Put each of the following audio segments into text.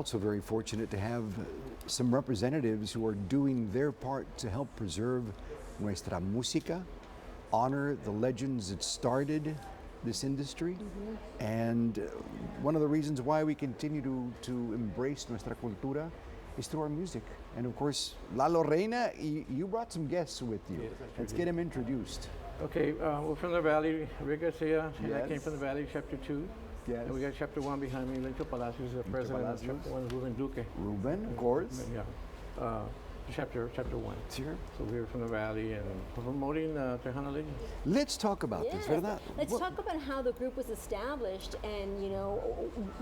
Also very fortunate to have some representatives who are doing their part to help preserve nuestra música, honor the legends that started this industry, and one of the reasons why we continue to embrace nuestra cultura is through our music. And of course, Lalo Reina, you brought some guests with you. Yes, Let's get them introduced. Okay, we're from the Valley, Rick Garcia, and I Yes. came from the Valley, Chapter 2. Yes. And we got Chapter 1 behind me, Lencho Palacios, the president Palacios. of Chapter 1, Ruben Duque. Ruben, of course. Yeah. Chapter 1. Sure. So we're from the Valley and we're promoting Tejano Legend. Let's talk about this, Yes. ¿verdad? Let's What- talk about how the group was established and,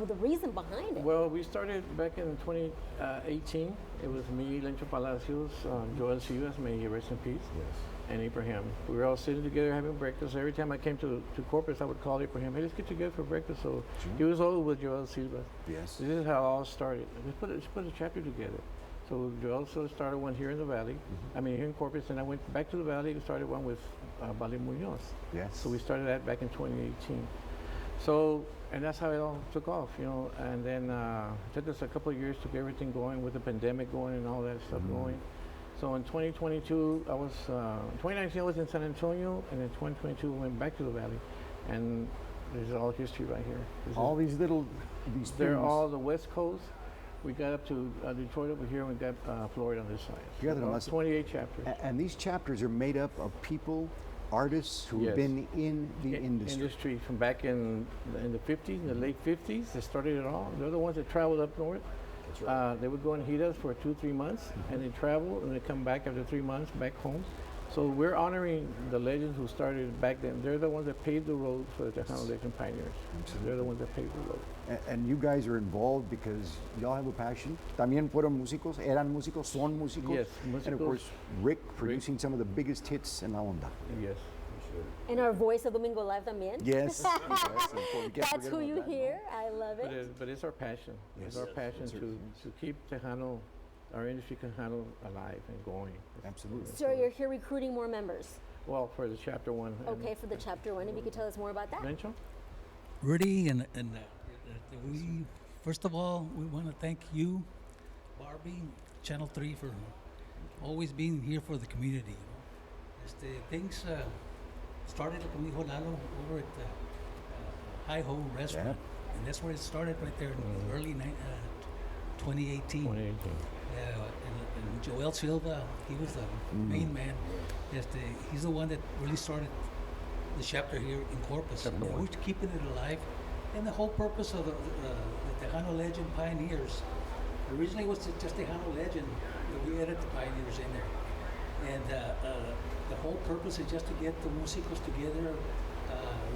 the reason behind it. Well, we started back in 2018. It was me, Lencho Palacios, Joel Sivas, may he rest in peace, and Abraham. We were all sitting together having breakfast. Every time I came to Corpus, I would call Abraham, hey, let's get together for breakfast. So he was always with Joel Sivas. Yes. This is how it all started. Let's put a chapter together. So Joel started one here in the Valley. I mean, here in Corpus, and I went back to the Valley and started one with Bali Munoz. Yes. So we started that back in 2018. So, and that's how it all took off, and then it took us a couple of years to get everything going with the pandemic going and all that stuff going. So in 2022, 2019 I was in San Antonio, and in 2022 we went back to the Valley, and there's all history right here. All these They're things. all the West Coast. We got up to Detroit over here, and we got Florida on this side. Fíjate About nomás. 28 chapters. And these chapters are made up of people, artists who've Yes. been in the industry. Industry from back in the 50s, in the late 50s, they started it all. They're the ones that traveled up north. That's right. They would go and heat us for 2-3 months, and they travel and they come back after 3 months back home. So we're honoring the legends who started back then. They're the ones that paved the road for the Tejano Legend Pioneers. They're the ones that paved the road. And you guys are involved because y'all have a passion. También fueron músicos, eran músicos, son músicos. Yes, And of músicos. course, Rick producing some of the biggest hits in La Onda. Yes. And our voice of Domingo-live también. Yes. Yes, and we can't That's forget who about you that, no? hear. I love it. But it's our passion. Yes. It's our passion Yes, sir. to keep Tejano, our industry Tejano alive and going. Absolutely. So you're here recruiting more members. Well, for the Chapter 1. Okay, for the Chapter 1, if you could tell us more about that. Mencho? Rudy, and we first of all we want to thank you, Barbie, Channel 3 for always being here for the community. Things started, como dijo Lalo, over at Hi Ho Restaurant, and that's where it started right there in the early 2018. 2018. And Joel Silva, he was the main man. He's the one that really started the chapter here in Corpus. And we're keeping it alive. And the whole purpose of the Tejano Legend Pioneers, originally was just Tejano Legend, but we added the Pioneers in there. And the whole purpose is just to get the musicos together,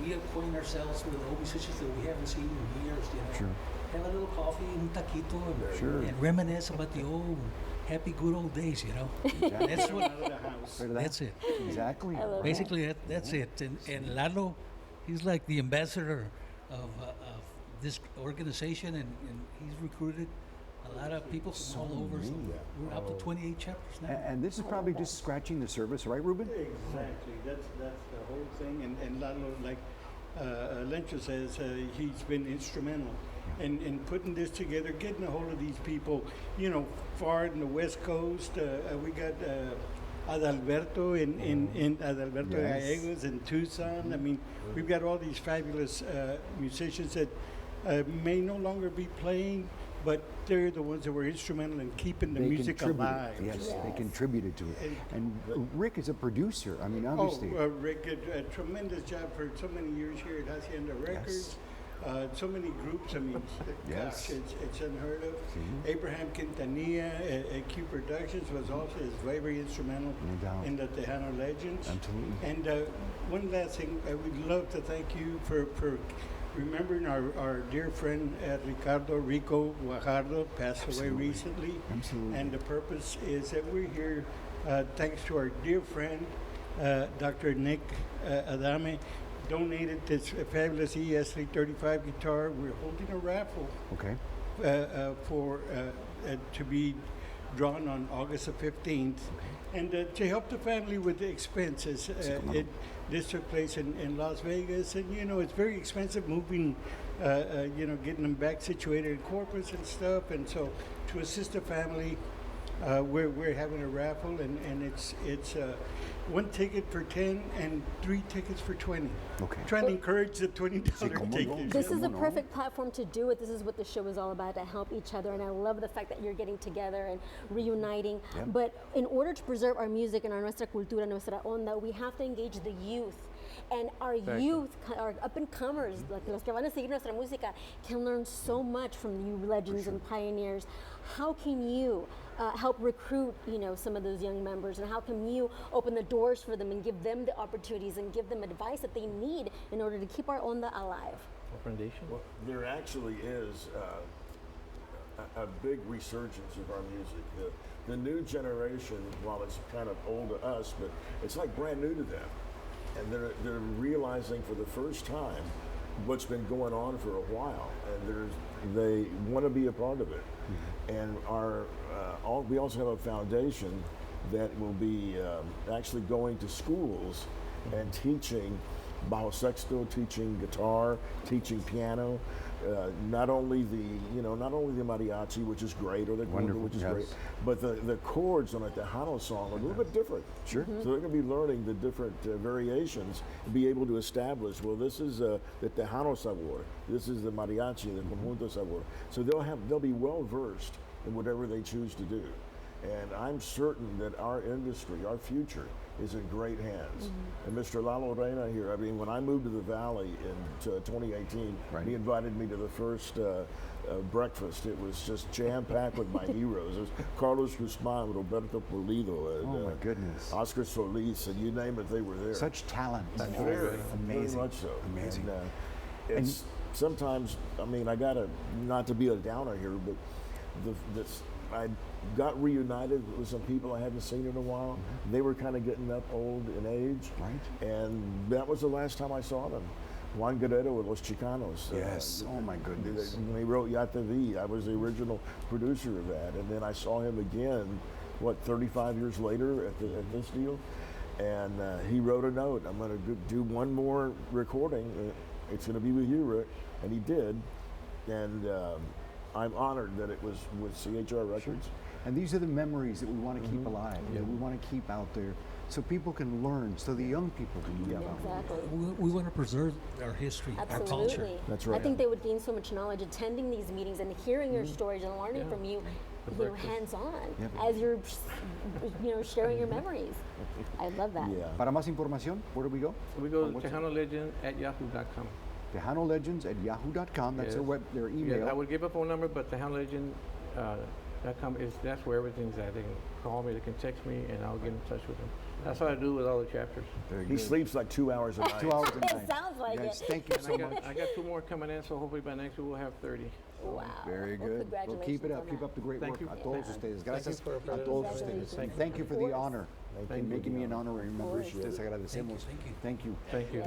reacquaint ourselves with old musicians that we haven't seen in years, Sure. Have a little coffee, un taquito, and, Sure. and reminisce about the old, happy, good old days, Exactly. That's what. Heard of that? That's it. Exactly. I love Basically, that's it. And Lalo, he's like the ambassador of this organization, and he's recruited a lot of people from all over. So we're up to 28 chapters now. And this is probably just scratching the surface, right, Ruben? Exactly. That's the whole thing. And Lalo, like Lencho says, he's been instrumental in putting this together, getting a hold of these people, far in the West Coast. We got Adalberto in Adalberto Yes. Gallegos in Tucson. I mean, we've got all these fabulous musicians that may no longer be playing, but they're the ones that were instrumental in keeping the music contributed. alive. Yes, they contributed to it. And Rick is a producer. I mean, obviously. Rick did a tremendous job for so many years here at Hacienda Records. So many groups. I mean, Yes. gosh, it's unheard of. Abraham Quintanilla at Q Productions was also very instrumental No doubt. in the Tejano Legends. Absolutely. And one last thing, I would love to thank you for remembering our dear friend Ricardo Rico Guajardo, passed away recently. Absolutely. And the purpose is that we're here thanks to our dear friend, Dr. Nick Adame, donated this fabulous ES335 guitar. We're holding a raffle Okay. for to be drawn on August the 15th, and to help the family with the expenses. This took place in Las Vegas, and it's very expensive moving getting them back situated in Corpus and stuff. And so to assist the family, we're having a raffle, and it's 1 ticket for 10 and 3 tickets for 20. Okay. Trying to encourage the $20 cómo no. tickets. This is Cómo the no. perfect platform to do it. This is what the show is all about, to help each other. And I love the fact that you're getting together and reuniting. Yep. But in order to preserve our music and our nuestra cultura, nuestra onda, we have to engage the youth. And our youth, our up-and-comers, like los que van a seguir nuestra música, can learn so much from you legends and pioneers. How can you help recruit, some of those young members, and how can you open the doors for them and give them the opportunities and give them advice that they need in order to keep our onda alive? Foundation. Well, there actually is a big resurgence of our music. The new generation, while it's kind of old to us, but it's like brand new to them. And they're realizing for the first time what's been going on for a while, and they want to be a part of it. And we also have a foundation that will be actually going to schools and teaching bajo sexto, teaching guitar, teaching piano. Not only the mariachi, which is great, or the conga, which is great, but the chords on a Tejano song are a little bit different. Sure. So they're going to be learning the different variations, and be able to establish, well, this is the Tejano sabor, this is the mariachi, the conjunto sabor. So they'll be well versed in whatever they choose to do. And I'm certain that our industry, our future, is in great hands. And Mr. Lalo Reina here, I mean, when I moved to the Valley in 2018, Right. he invited me to the first breakfast. It was just jam-packed with my heroes. It was Carlos Guzman, Roberto Pulido, and Oh my goodness. Oscar Solis, and you name it, they were there. Such talent. Very Amazing. much so. Amazing. And, it's sometimes, I mean, I gotta, not to be a downer here, but I got reunited with some people I hadn't seen in a while. They were kind of getting up old in age. Right. And that was the last time I saw them. Juan Guerrero with Los Chicanos. Yes. Oh my goodness. They wrote Ya Te Vi. I was the original producer of that. And then I saw him again, 35 years later at this deal. And he wrote a note, I'm going to do one more recording. It's going to be with you, Rick. And he did. And I'm honored that it was with CHR Records. And these are the memories that we want to keep alive, that we want to keep out there, so people can learn, so the young people can get out. Exactly. We want to preserve our history, our culture. Absolutely. That's right. I think they would gain so much knowledge attending these meetings and hearing your stories and learning from you, hands-on, as you're, sharing your memories. I love that. Yeah. Para más información, where do we go? We go to What's it? TejanoLegend@yahoo.com. TejanoLegends@yahoo.com. That's their email. Yeah, I would give a phone number, but TejanoLegend.com that's where everything's at. They can call me, they can text me, and I'll get in touch with them. That's what I do with all the chapters. Very He good. sleeps like 2 hours a night. 2 hours a It night. sounds like Guys, it. thank you And so much. I got 2 more coming in, so hopefully by next week we'll have 30. Wow. Very Well, good. Well, keep it congratulations up. on Keep that. up the great Thank work. you. A todos ustedes. Gracias for a todos ustedes. Congratulations. Thank you for the honor. Thank you. Making me an honorary member. Appreciate it. Les agradecemos. Thank you. Thank you. Thank you.